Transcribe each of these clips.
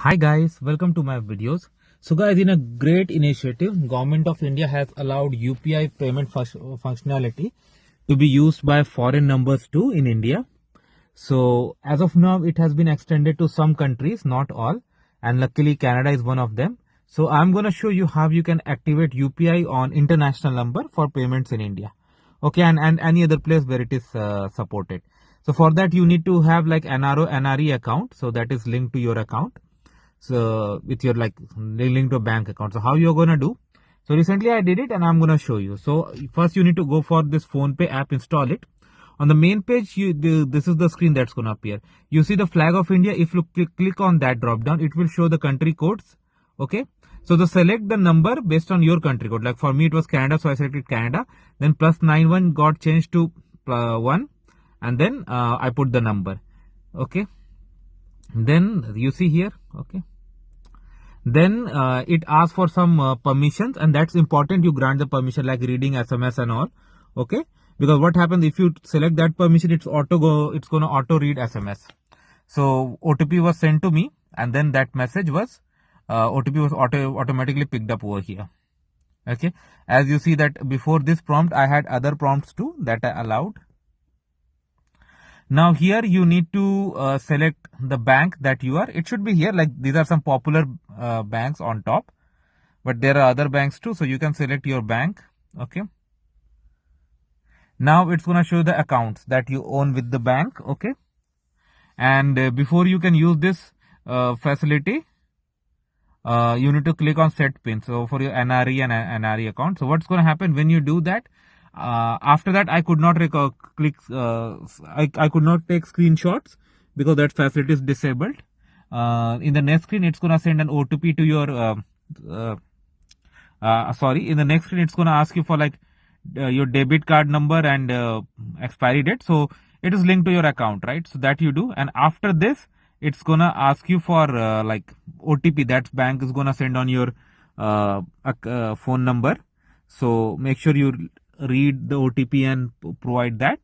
Hi guys, welcome to my videos. So guys, in a great initiative, Government of India has allowed UPI payment functionality to be used by foreign numbers too in India. So as of now, it has been extended to some countries, not all, and luckily Canada is one of them. So I'm going to show you how you can activate UPI on international number for payments in India. Okay, and any other place where it is supported. So for that, you need to have like NRO NRE account. So that is linked to your account. So with your like link to a bank account. So how you're going to do? So recently I did it and I'm going to show you. So first you need to go for this PhonePe app, install it. On the main page, this is the screen that's going to appear. You see the flag of India. If you click on that drop down, it will show the country codes. Okay. So to select the number based on your country code. Like for me, it was Canada. So I selected Canada. Then +91 got changed to 1. And then I put the number. Okay. Then you see here. Okay. Then it asks for some permissions, and that's important. You grant the permission like reading SMS and all. Okay. Because what happens if you select that permission, it's gonna auto read SMS. So OTP was sent to me, and then that message was OTP was automatically picked up over here. Okay. As you see that before this prompt, I had other prompts too that I allowed. Now here you need to select the bank that you are. It should be here, like these are some popular banks on top, but there are other banks too. So you can select your bank. Okay. Now it's going to show the accounts that you own with the bank. Okay. And before you can use this facility, you need to click on set pin. So for your NRE and NRE account. So what's going to happen when you do that? After that, I could not I could not take screenshots because that facility is disabled. In the next screen, it's going to send an OTP to your, in the next screen, it's going to ask you for like your debit card number and expiry date. So it is linked to your account, right? So that you do. And after this, it's going to ask you for like OTP that bank is going to send on your phone number. So make sure you read the OTP and provide that.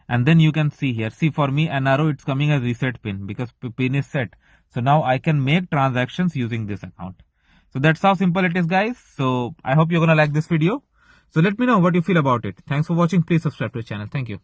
And then you can see here, see for me NRO, it's coming as reset pin because pin is set. So now I can make transactions using this account. So that's how simple it is, guys. So I hope you're going to like this video. So let me know what you feel about it. Thanks for watching. Please subscribe to the channel. Thank you.